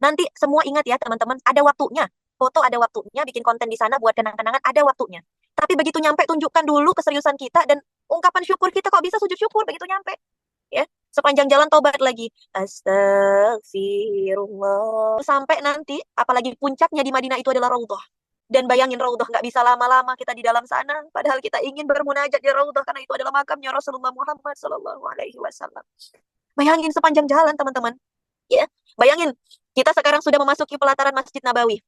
Nanti semua ingat ya teman-teman, ada waktunya. Foto ada waktunya, bikin konten di sana buat kenang-kenangan ada waktunya. Tapi begitu nyampe tunjukkan dulu keseriusan kita dan ungkapan syukur kita, kok bisa sujud syukur begitu nyampe. Ya, sepanjang jalan tobat lagi. Astagfirullah. Sampai nanti, apalagi puncaknya di Madinah itu adalah Raudhah. Dan bayangin Raudhah nggak bisa lama-lama kita di dalam sana. Padahal kita ingin bermunajat di Raudhah karena itu adalah makamnya Rasulullah Muhammad Sallallahu Alaihi Wasallam. Bayangin sepanjang jalan teman-teman. Ya, bayangin kita sekarang sudah memasuki pelataran Masjid Nabawi.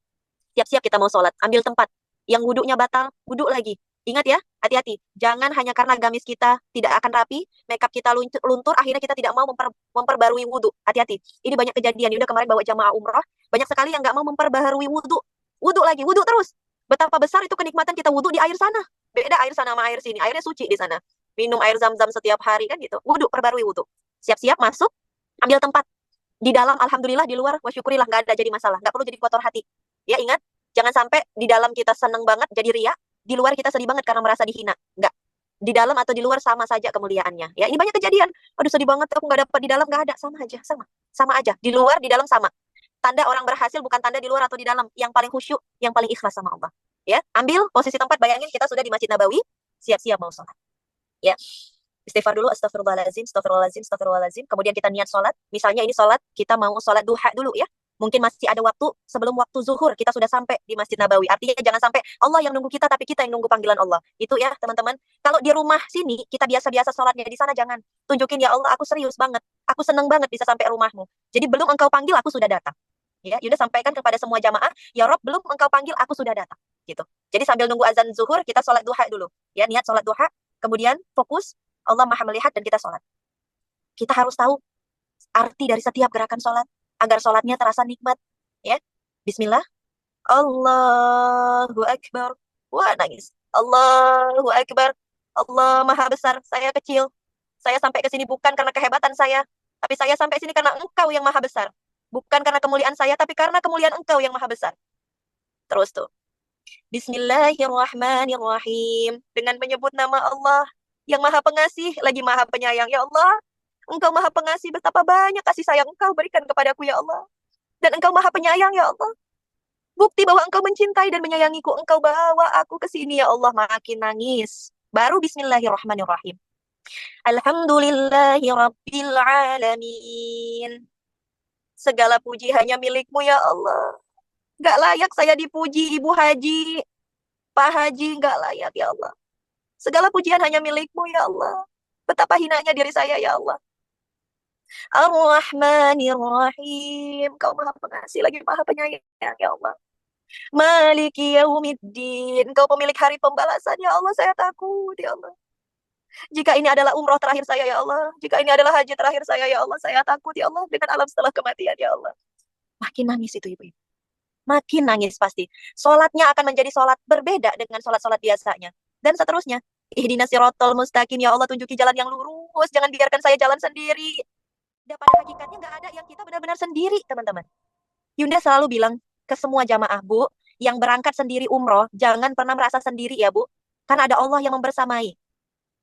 Siap-siap kita mau sholat, ambil tempat. Yang wudhunya batal, wudhu lagi. Ingat ya, hati-hati. Jangan hanya karena gamis kita tidak akan rapi, makeup kita luntur, akhirnya kita tidak mau memperbarui wudhu. Hati-hati. Ini banyak kejadian. Udah kemarin bawa jamaah umrah, banyak sekali yang nggak mau memperbaharui wudhu. Wudhu lagi, wudhu terus. Betapa besar itu kenikmatan kita wudhu di air sana. Beda air sana sama air sini. Airnya suci di sana. Minum air zam-zam setiap hari kan gitu. Wudhu, perbarui wudhu. Siap-siap masuk, ambil tempat. Di dalam alhamdulillah, di luar wasyukurilah, nggak ada jadi masalah, nggak perlu jadi kotor hati. Ya ingat, jangan sampai di dalam kita seneng banget jadi ria, di luar kita sedih banget karena merasa dihina. Nggak, di dalam atau di luar sama saja kemuliaannya. Ya ini banyak kejadian. Aduh sedih banget, aku nggak dapat di dalam, nggak ada, sama aja, sama aja. Di luar, di dalam sama. Tanda orang berhasil bukan tanda di luar atau di dalam. Yang paling khusyuk, yang paling ikhlas sama Allah. Ya, ambil posisi tempat, bayangin kita sudah di Masjid Nabawi, siap-siap mau sholat. Ya, istighfar dulu, astagfirullahaladzim, astagfirullahaladzim, astagfirullahaladzim. Kemudian kita niat sholat. Misalnya ini sholat, kita mau sholat duha dulu ya. Mungkin masih ada waktu sebelum waktu zuhur kita sudah sampai di Masjid Nabawi. Artinya jangan sampai Allah yang nunggu kita tapi kita yang nunggu panggilan Allah. Itu ya teman-teman. Kalau di rumah sini kita biasa-biasa sholatnya, di sana jangan. Tunjukin ya Allah aku serius banget. Aku seneng banget bisa sampai rumahmu. Jadi belum engkau panggil aku sudah datang. Ya, Yuda sampaikan kepada semua jamaah, ya Rob belum engkau panggil aku sudah datang. Gitu. Jadi sambil nunggu azan zuhur kita sholat duha dulu. Ya niat sholat duha. Kemudian fokus Allah Maha melihat dan kita sholat. Kita harus tahu arti dari setiap gerakan sholat agar sholatnya terasa nikmat. Ya, Bismillah. Allahu Akbar. Wah nangis. Allahu Akbar. Allah Maha besar. Saya kecil. Saya sampai ke sini bukan karena kehebatan saya, tapi saya sampai sini karena Engkau yang Maha besar. Bukan karena kemuliaan saya, tapi karena kemuliaan Engkau yang Maha besar. Terus tuh. Bismillahirrahmanirrahim. Dengan menyebut nama Allah yang Maha Pengasih lagi Maha Penyayang. Ya Allah, Engkau Maha Pengasih, betapa banyak kasih sayang Engkau berikan kepadaku ya Allah. Dan Engkau Maha Penyayang ya Allah. Bukti bahwa Engkau mencintai dan menyayangiku. Engkau bawa aku ke sini ya Allah. Makin nangis. Baru Bismillahirrahmanirrahim. Alhamdulillahi Rabbil Alamin. Segala puji hanya milikmu ya Allah. Gak layak saya dipuji Ibu Haji, Pak Haji, gak layak ya Allah. Segala pujian hanya milikmu ya Allah. Betapa hinanya diri saya ya Allah. Ar-Rahmanir-Rahim. Kau Maha Pengasih lagi Maha Penyayang ya Allah. Maliki Yaumiddin. Kau pemilik hari pembalasan ya Allah. Saya takut ya Allah. Jika ini adalah umroh terakhir saya ya Allah. Jika ini adalah haji terakhir saya ya Allah. Saya takut ya Allah dengan alam setelah kematian ya Allah. Makin nangis itu ibu-ibu. Makin nangis pasti. Sholatnya akan menjadi sholat berbeda dengan sholat-sholat biasanya. Dan seterusnya. Ihdinas siratal mustaqim. Ya Allah tunjuki jalan yang lurus. Jangan biarkan saya jalan sendiri. Dan pada hakikatnya nggak ada yang kita benar-benar sendiri, teman-teman. Yunda selalu bilang ke semua jamaah, Bu, yang berangkat sendiri umroh, jangan pernah merasa sendiri ya, Bu. Karena ada Allah yang membersamai.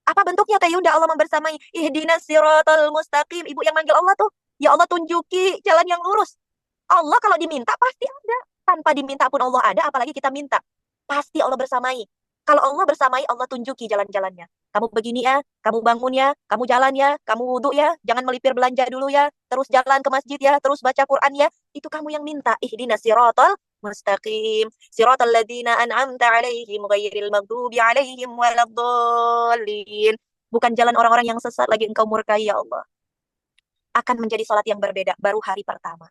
Apa bentuknya Teh Yunda Allah membersamai? Ihdinas siratal mustaqim. Ibu yang manggil Allah tuh. Ya Allah tunjuki jalan yang lurus. Allah kalau diminta pasti ada. Tanpa diminta pun Allah ada, apalagi kita minta. Pasti Allah bersamai. Kalau Allah bersamai, Allah tunjuki jalan-jalannya. Kamu begini ya, kamu bangun ya, kamu jalan ya, kamu wudhu ya, jangan melipir belanja dulu ya, terus jalan ke masjid ya, terus baca Quran ya. Itu kamu yang minta. Ihdinas siratal mustaqim. Siratal ladzina an'amta alaihim ghairil maghdubi alaihim waladdallin. Bukan jalan orang-orang yang sesat lagi engkau murkai ya Allah. Akan menjadi sholat yang berbeda baru hari pertama.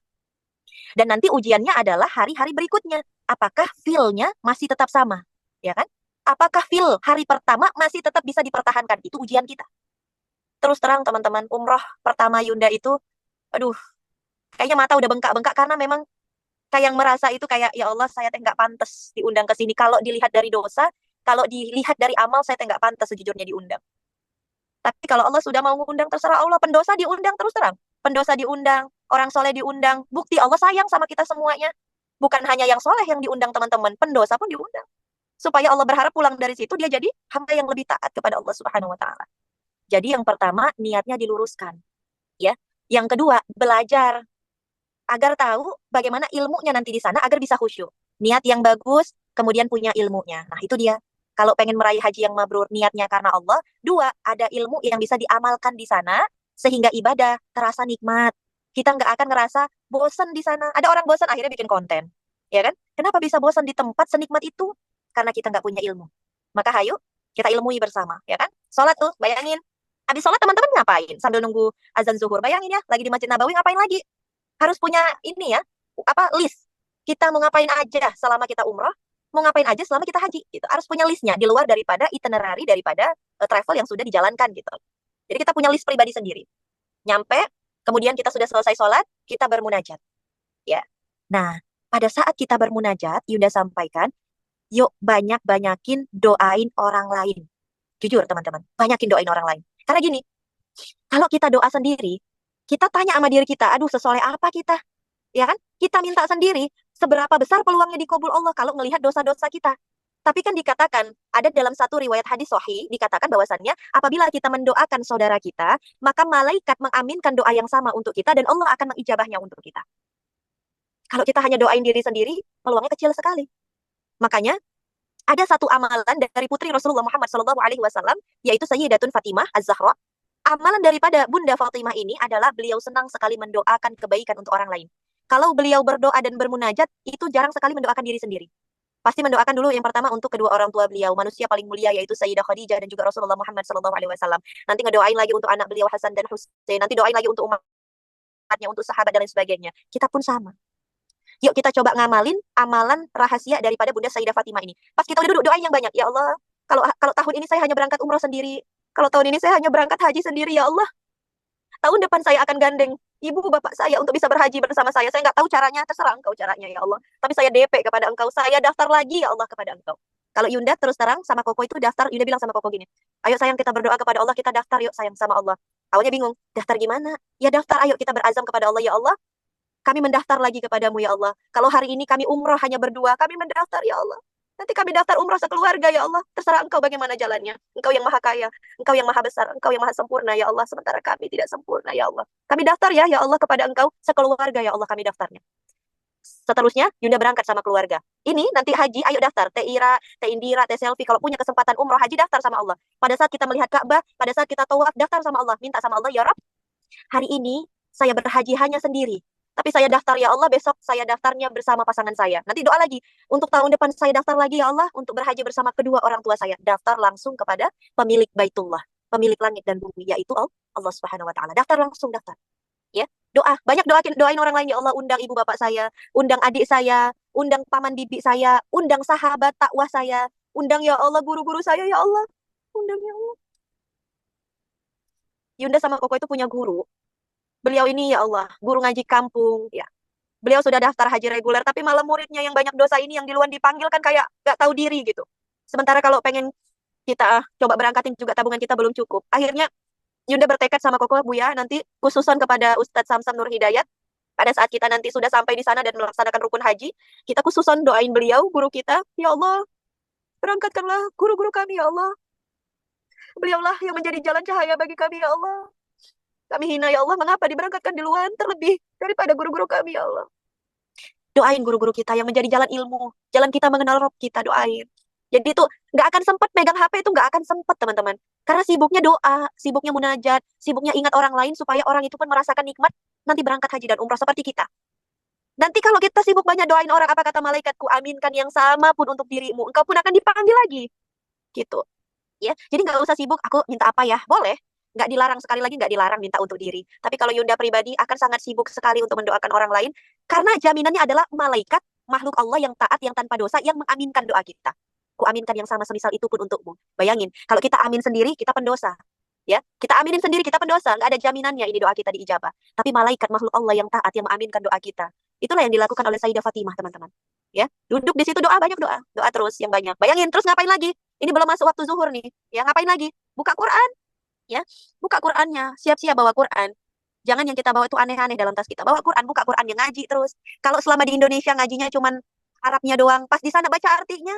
Dan nanti ujiannya adalah hari-hari berikutnya. Apakah feel-nya masih tetap sama? Ya kan? Apakah feel hari pertama masih tetap bisa dipertahankan? Itu ujian kita. Terus terang teman-teman, umroh pertama Yunda itu, aduh, kayaknya mata udah bengkak-bengkak karena memang kayak yang merasa itu kayak, ya Allah saya teh nggak pantas diundang ke sini. Kalau dilihat dari dosa, kalau dilihat dari amal, saya teh nggak pantas sejujurnya diundang. Tapi kalau Allah sudah mau mengundang, terserah Allah. Pendosa diundang terus terang. Pendosa diundang, orang soleh diundang. Bukti Allah sayang sama kita semuanya. Bukan hanya yang soleh yang diundang teman-teman, pendosa pun diundang. Supaya Allah berharap pulang dari situ, dia jadi hamba yang lebih taat kepada Allah Subhanahu wa Ta'ala. Jadi yang pertama, niatnya diluruskan. Ya. Yang kedua, belajar. agar tahu bagaimana ilmunya nanti di sana agar bisa khusyuk. Niat yang bagus, kemudian punya ilmunya. Nah, itu dia. Kalau pengen meraih haji yang mabrur, niatnya karena Allah. Dua, ada ilmu yang bisa diamalkan di sana, sehingga ibadah terasa nikmat. Kita nggak akan ngerasa bosan di sana. Ada orang bosan akhirnya bikin konten. Ya kan? Kenapa bisa bosan di tempat senikmat itu? Karena kita nggak punya ilmu. Maka hayu, kita ilmui bersama. Ya kan? Sholat tuh, bayangin. Habis sholat teman-teman ngapain? Sambil nunggu azan zuhur. Bayangin ya, lagi di Masjid Nabawi ngapain lagi? Harus punya ini ya, apa list. Kita mau ngapain aja selama kita umroh, mau ngapain aja selama kita haji gitu. Harus punya listnya di luar daripada itinerary daripada travel yang sudah dijalankan gitu. Jadi kita punya list pribadi sendiri. Nyampe, kemudian kita sudah selesai sholat, kita bermunajat. Ya. Nah, pada saat kita bermunajat, Yunda sampaikan, yuk banyak-banyakin doain orang lain. Jujur teman-teman, banyakin doain orang lain. Karena gini, kalau kita doa sendiri, kita tanya sama diri kita, aduh sesoleh apa kita? Ya kan? Kita minta sendiri, seberapa besar peluangnya dikabul Allah kalau melihat dosa-dosa kita. Tapi kan dikatakan, ada dalam satu riwayat hadis sahih, dikatakan bahwasannya, apabila kita mendoakan saudara kita, maka malaikat mengaminkan doa yang sama untuk kita, dan Allah akan mengijabahnya untuk kita. Kalau kita hanya doain diri sendiri, peluangnya kecil sekali. Makanya, ada satu amalan dari putri Rasulullah Muhammad SAW, yaitu Sayyidatun Fatimah Az-Zahra. Amalan daripada Bunda Fatimah ini adalah beliau senang sekali mendoakan kebaikan untuk orang lain. Kalau beliau berdoa dan bermunajat, itu jarang sekali mendoakan diri sendiri. Pasti mendoakan dulu yang pertama untuk kedua orang tua beliau, manusia paling mulia yaitu Sayyidah Khadijah dan juga Rasulullah Muhammad SAW. Nanti ngedoain lagi untuk anak beliau Hasan dan Hussein. Nanti doain lagi untuk umatnya, untuk sahabat dan lain sebagainya. Kita pun sama. Yuk kita coba ngamalin amalan rahasia daripada Bunda Sayyidah Fatimah ini. Pas kita udah duduk, doain yang banyak. Ya Allah, kalau tahun ini saya hanya berangkat umroh sendiri. Kalau tahun ini saya hanya berangkat haji sendiri, ya Allah. Tahun depan saya akan gandeng ibu bapak saya untuk bisa berhaji bersama saya. Saya nggak tahu caranya, terserah engkau caranya, ya Allah. Tapi saya DP kepada engkau, saya daftar lagi, ya Allah, kepada engkau. Kalau Yunda terus terang sama Koko itu daftar, Yunda bilang sama Koko gini, ayo sayang kita berdoa kepada Allah, kita daftar yuk sayang sama Allah. Awalnya bingung, daftar gimana? Ya daftar, ayo kita berazam kepada Allah, ya Allah. Kami mendaftar lagi kepadamu, ya Allah. Kalau hari ini kami umroh hanya berdua, kami mendaftar, ya Allah. Nanti kami daftar umroh sekeluarga, ya Allah. Terserah engkau bagaimana jalannya. Engkau yang maha kaya, engkau yang maha besar, engkau yang maha sempurna, ya Allah. Sementara kami tidak sempurna, ya Allah. Kami daftar ya Allah, kepada engkau sekeluarga, ya Allah, kami daftarnya. Seterusnya, Yunda berangkat sama keluarga. Ini nanti haji, ayo daftar. Teh Ira, Teh Indira, Teh Selfie. Kalau punya kesempatan umroh haji, daftar sama Allah. Pada saat kita melihat Ka'bah, pada saat kita tawaf, daftar sama Allah. Minta sama Allah, ya Rabb, hari ini saya berhaji hanya sendiri. Tapi saya daftar, ya Allah, besok saya daftarnya bersama pasangan saya. Nanti doa lagi. Untuk tahun depan saya daftar lagi, ya Allah, untuk berhaji bersama kedua orang tua saya. Daftar langsung kepada pemilik Baitullah, pemilik langit dan bumi, yaitu Allah Subhanahu wa taala. Daftar langsung, daftar. Ya, doa. Banyak doain orang lain, ya Allah, undang ibu bapak saya, undang adik saya, undang paman bibi saya, undang sahabat takwah saya, undang ya Allah guru-guru saya, ya Allah. Undang ya Allah. Yunda sama Koko itu punya guru. Beliau ini ya Allah, guru ngaji kampung, ya. Beliau sudah daftar haji reguler, tapi malah muridnya yang banyak dosa ini yang duluan dipanggil kan kayak gak tahu diri gitu. Sementara kalau pengen kita coba berangkatin juga tabungan kita belum cukup. Akhirnya Yunda bertekad sama Koko, Bu ya, nanti khususan kepada Ustadz Samsam Nur Hidayat, pada saat kita nanti sudah sampai di sana dan melaksanakan rukun haji, kita khususan doain beliau, guru kita, ya Allah, berangkatkanlah guru-guru kami, ya Allah. Beliaulah yang menjadi jalan cahaya bagi kami, ya Allah. Kami hina, ya Allah, mengapa diberangkatkan di luar terlebih daripada guru-guru kami, ya Allah. Doain guru-guru kita yang menjadi jalan ilmu, jalan kita mengenal Rob kita, doain. Jadi itu nggak akan sempat megang HP, itu nggak akan sempat teman-teman. Karena sibuknya doa, sibuknya munajat, sibuknya ingat orang lain supaya orang itu pun merasakan nikmat nanti berangkat haji dan umrah seperti kita. Nanti kalau kita sibuk banyak doain orang, apa kata malaikatku, aminkan yang sama pun untuk dirimu. Engkau pun akan dipanggil lagi. Gitu. Ya, jadi nggak usah sibuk, aku minta apa ya? Boleh. Nggak dilarang, sekali lagi nggak dilarang minta untuk diri. Tapi kalau Yunda pribadi akan sangat sibuk sekali untuk mendoakan orang lain, karena jaminannya adalah malaikat, makhluk Allah yang taat, yang tanpa dosa, yang mengaminkan doa kita. Ku aminkan yang sama semisal itu pun untukmu. Bayangin, kalau kita amin sendiri, kita pendosa. Ya, kita aminin sendiri, kita pendosa. Nggak ada jaminannya ini doa kita diijabah. Tapi malaikat, makhluk Allah yang taat, yang mengaminkan doa kita. Itulah yang dilakukan oleh Sayyidah Fatimah, teman-teman. Ya, duduk di situ doa, banyak doa. Doa terus yang banyak. Bayangin, terus ngapain lagi? Ini belum masuk waktu zuhur nih. Ya, ngapain lagi? Buka Quran. Ya, buka Qurannya, siap-siap bawa Quran. Jangan yang kita bawa itu aneh-aneh dalam tas kita. Bawa Quran, buka Quran, yang ngaji terus. Kalau selama di Indonesia ngajinya cuman Arabnya doang, pas di sana baca artinya.